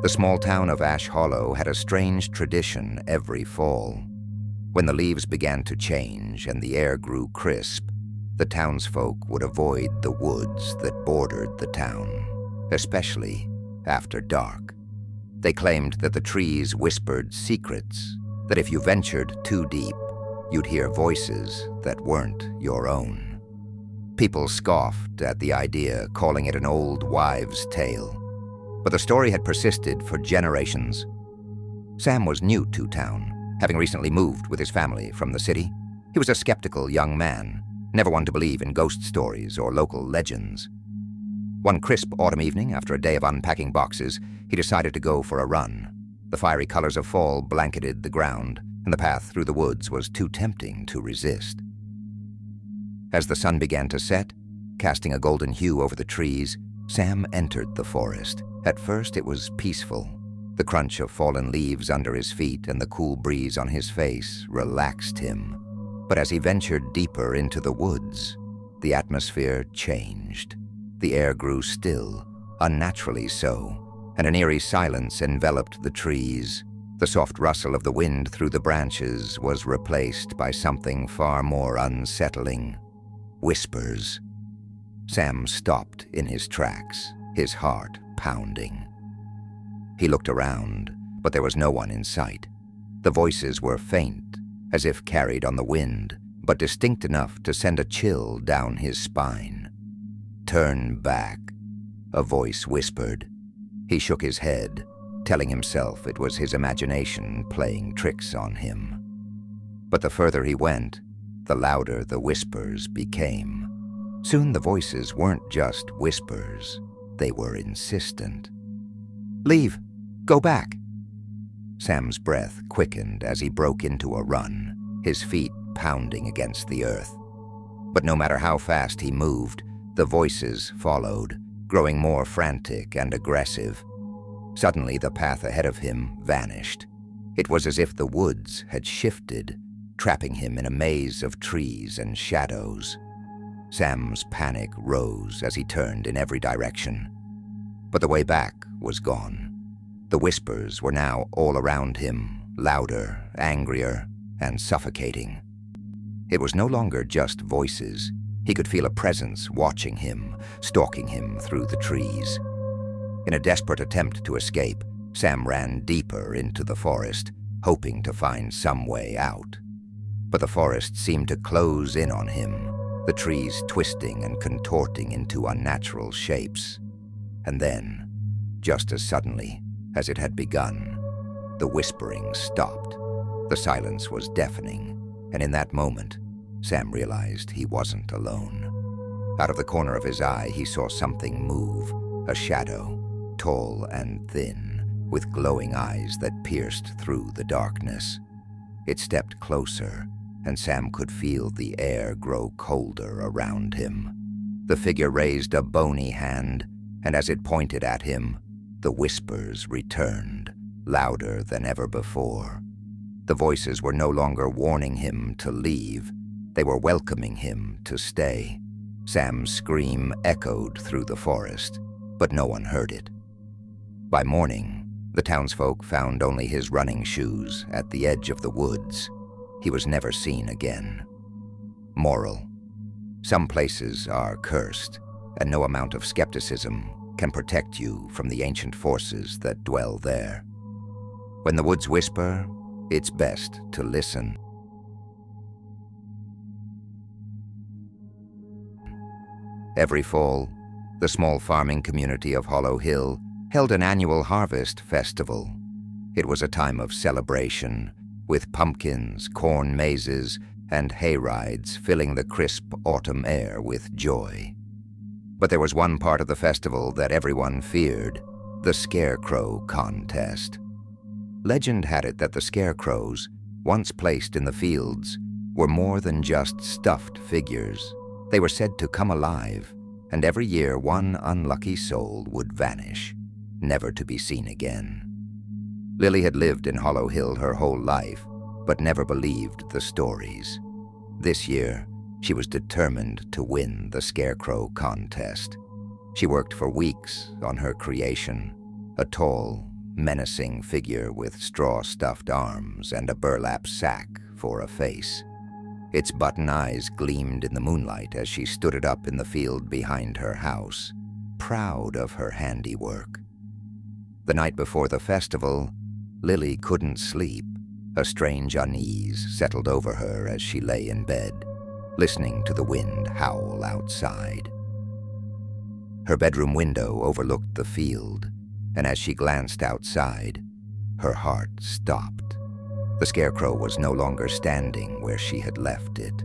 The small town of Ash Hollow had a strange tradition every fall. When the leaves began to change and the air grew crisp, the townsfolk would avoid the woods that bordered the town, especially after dark. They claimed that the trees whispered secrets, that if you ventured too deep, you'd hear voices that weren't your own. People scoffed at the idea, calling it an old wives' tale. But the story had persisted for generations. Sam was new to town, having recently moved with his family from the city. He was a skeptical young man, never one to believe in ghost stories or local legends. One crisp autumn evening, after a day of unpacking boxes, he decided to go for a run. The fiery colors of fall blanketed the ground, and the path through the woods was too tempting to resist. As the sun began to set, casting a golden hue over the trees, Sam entered the forest. At first it was peaceful. The crunch of fallen leaves under his feet and the cool breeze on his face relaxed him. But as he ventured deeper into the woods, the atmosphere changed. The air grew still, unnaturally so, and an eerie silence enveloped the trees. The soft rustle of the wind through the branches was replaced by something far more unsettling: whispers. Sam stopped in his tracks, his heart pounding. He looked around, but there was no one in sight. The voices were faint, as if carried on the wind, but distinct enough to send a chill down his spine. "Turn back," a voice whispered. He shook his head, telling himself it was his imagination playing tricks on him. But the further he went, the louder the whispers became. Soon the voices weren't just whispers. They were insistent. "Leave! Go back!" Sam's breath quickened as he broke into a run, his feet pounding against the earth. But no matter how fast he moved, the voices followed, growing more frantic and aggressive. Suddenly, the path ahead of him vanished. It was as if the woods had shifted, trapping him in a maze of trees and shadows. Sam's panic rose as he turned in every direction. But the way back was gone. The whispers were now all around him, louder, angrier, and suffocating. It was no longer just voices. He could feel a presence watching him, stalking him through the trees. In a desperate attempt to escape, Sam ran deeper into the forest, hoping to find some way out. But the forest seemed to close in on him, the trees twisting and contorting into unnatural shapes. And then, just as suddenly as it had begun, the whispering stopped. The silence was deafening, and in that moment, Sam realized he wasn't alone. Out of the corner of his eye, he saw something move, a shadow, tall and thin, with glowing eyes that pierced through the darkness. It stepped closer, and Sam could feel the air grow colder around him. The figure raised a bony hand, and as it pointed at him, the whispers returned, louder than ever before. The voices were no longer warning him to leave. They were welcoming him to stay. Sam's scream echoed through the forest, but no one heard it. By morning, the townsfolk found only his running shoes at the edge of the woods. He was never seen again. Moral: some places are cursed, and no amount of skepticism can protect you from the ancient forces that dwell there. When the woods whisper, it's best to listen. Every fall, the small farming community of Hollow Hill held an annual harvest festival. It was a time of celebration, with pumpkins, corn mazes, and hayrides filling the crisp autumn air with joy. But there was one part of the festival that everyone feared: the Scarecrow contest. Legend had it that the scarecrows, once placed in the fields, were more than just stuffed figures. They were said to come alive, and every year one unlucky soul would vanish, never to be seen again. Lily had lived in Hollow Hill her whole life, but never believed the stories. This year, she was determined to win the Scarecrow contest. She worked for weeks on her creation, a tall, menacing figure with straw-stuffed arms and a burlap sack for a face. Its button eyes gleamed in the moonlight as she stood it up in the field behind her house, proud of her handiwork. The night before the festival, Lily couldn't sleep. A strange unease settled over her as she lay in bed, listening to the wind howl outside. Her bedroom window overlooked the field, and as she glanced outside, her heart stopped. The Scarecrow was no longer standing where she had left it.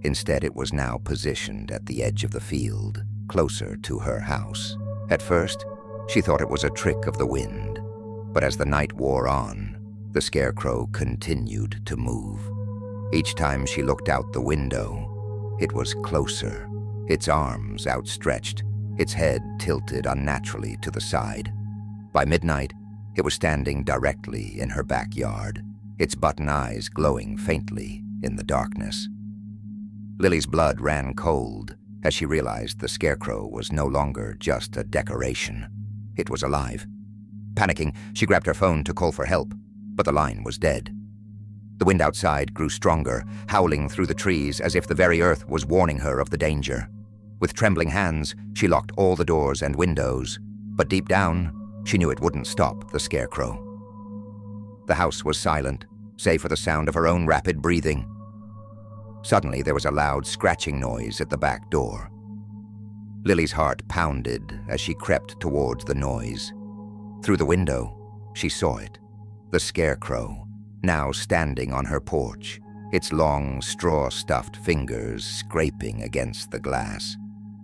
Instead, it was now positioned at the edge of the field, closer to her house. At first, she thought it was a trick of the wind, but as the night wore on, the Scarecrow continued to move. Each time she looked out the window, it was closer, its arms outstretched, its head tilted unnaturally to the side. By midnight, it was standing directly in her backyard, its button eyes glowing faintly in the darkness. Lily's blood ran cold as she realized the Scarecrow was no longer just a decoration. It was alive. Panicking, she grabbed her phone to call for help, but the line was dead. The wind outside grew stronger, howling through the trees as if the very earth was warning her of the danger. With trembling hands, she locked all the doors and windows, but deep down, she knew it wouldn't stop the Scarecrow. The house was silent, save for the sound of her own rapid breathing. Suddenly, there was a loud scratching noise at the back door. Lily's heart pounded as she crept towards the noise. Through the window, she saw it. The Scarecrow, now standing on her porch, its long, straw-stuffed fingers scraping against the glass.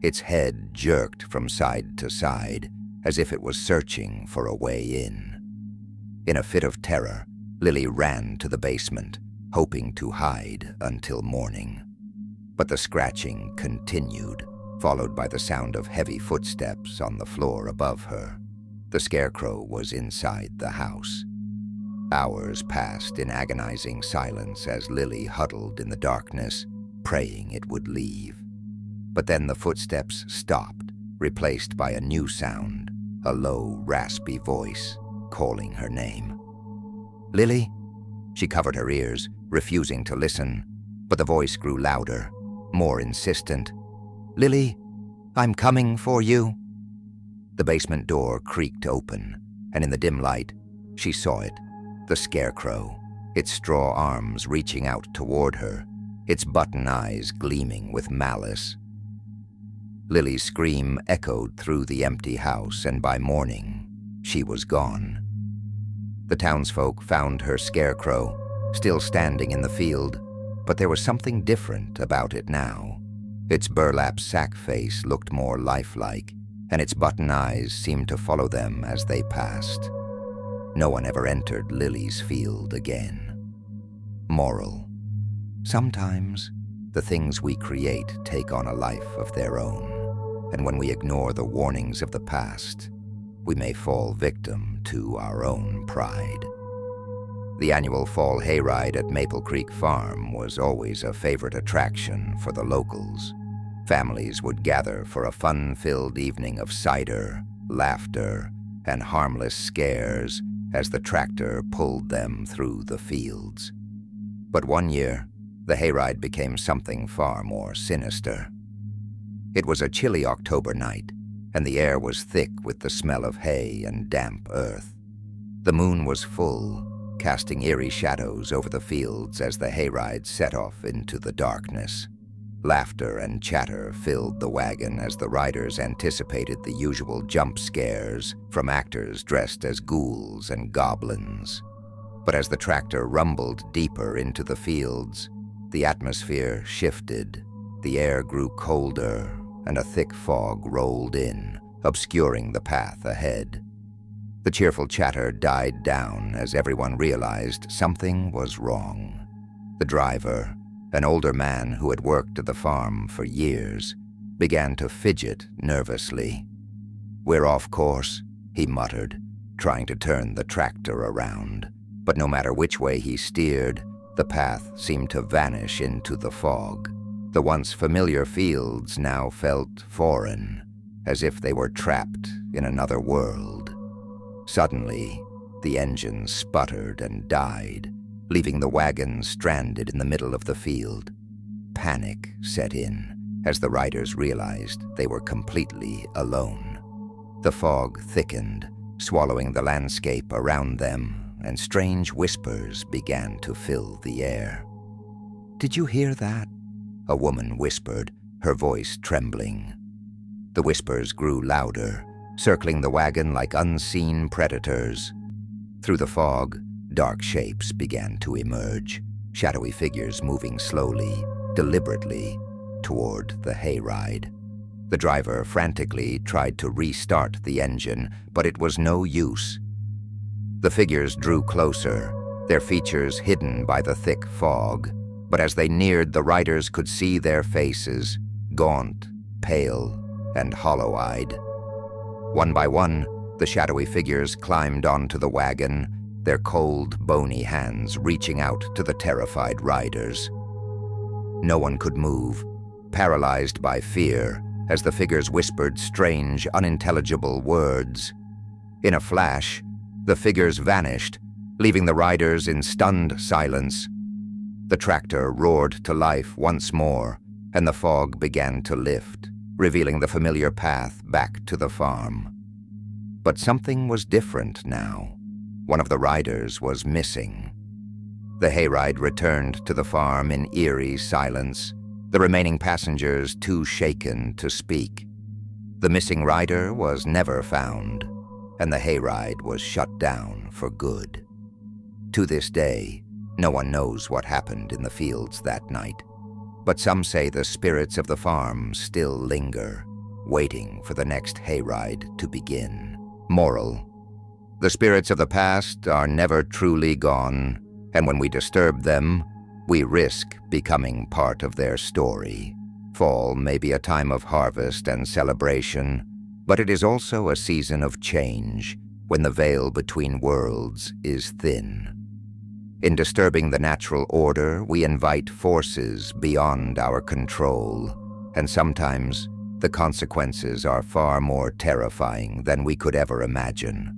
Its head jerked from side to side, as if it was searching for a way in. In a fit of terror, Lily ran to the basement, hoping to hide until morning. But the scratching continued, followed by the sound of heavy footsteps on the floor above her. The Scarecrow was inside the house. Hours passed in agonizing silence as Lily huddled in the darkness, praying it would leave. But then the footsteps stopped, replaced by a new sound, a low, raspy voice calling her name. "Lily?" She covered her ears, refusing to listen, but the voice grew louder, more insistent. "Lily, I'm coming for you." The basement door creaked open, and in the dim light, she saw it, the Scarecrow, its straw arms reaching out toward her, its button eyes gleaming with malice. Lily's scream echoed through the empty house, and by morning, she was gone. The townsfolk found her Scarecrow, still standing in the field, but there was something different about it now. Its burlap sack face looked more lifelike, and its button eyes seemed to follow them as they passed. No one ever entered Lily's field again. Moral: sometimes the things we create take on a life of their own, and when we ignore the warnings of the past, we may fall victim to our own pride. The annual fall hayride at Maple Creek Farm was always a favorite attraction for the locals. Families would gather for a fun-filled evening of cider, laughter, and harmless scares as the tractor pulled them through the fields. But one year, the hayride became something far more sinister. It was a chilly October night, and the air was thick with the smell of hay and damp earth. The moon was full, casting eerie shadows over the fields as the hayride set off into the darkness. Laughter and chatter filled the wagon as the riders anticipated the usual jump scares from actors dressed as ghouls and goblins. But as the tractor rumbled deeper into the fields, the atmosphere shifted, the air grew colder, and a thick fog rolled in, obscuring the path ahead. The cheerful chatter died down as everyone realized something was wrong. The driver, an older man who had worked at the farm for years, began to fidget nervously. "We're off course," he muttered, trying to turn the tractor around. But no matter which way he steered, the path seemed to vanish into the fog. The once familiar fields now felt foreign, as if they were trapped in another world. Suddenly, the engine sputtered and died, leaving the wagon stranded in the middle of the field. Panic set in as the riders realized they were completely alone. The fog thickened, swallowing the landscape around them, and strange whispers began to fill the air. "Did you hear that?" a woman whispered, her voice trembling. The whispers grew louder, circling the wagon like unseen predators. Through the fog, dark shapes began to emerge, shadowy figures moving slowly, deliberately, toward the hayride. The driver frantically tried to restart the engine, but it was no use. The figures drew closer, their features hidden by the thick fog, but as they neared, the riders could see their faces, gaunt, pale, and hollow-eyed. One by one, the shadowy figures climbed onto the wagon, their cold, bony hands reaching out to the terrified riders. No one could move, paralyzed by fear, as the figures whispered strange, unintelligible words. In a flash, the figures vanished, leaving the riders in stunned silence. The tractor roared to life once more, and the fog began to lift, revealing the familiar path back to the farm. But something was different now. One of the riders was missing. The hayride returned to the farm in eerie silence, the remaining passengers too shaken to speak. The missing rider was never found, and the hayride was shut down for good. To this day, no one knows what happened in the fields that night, but some say the spirits of the farm still linger, waiting for the next hayride to begin. Moral: the spirits of the past are never truly gone, and when we disturb them, we risk becoming part of their story. Fall may be a time of harvest and celebration, but it is also a season of change, when the veil between worlds is thin. In disturbing the natural order, we invite forces beyond our control, and sometimes the consequences are far more terrifying than we could ever imagine.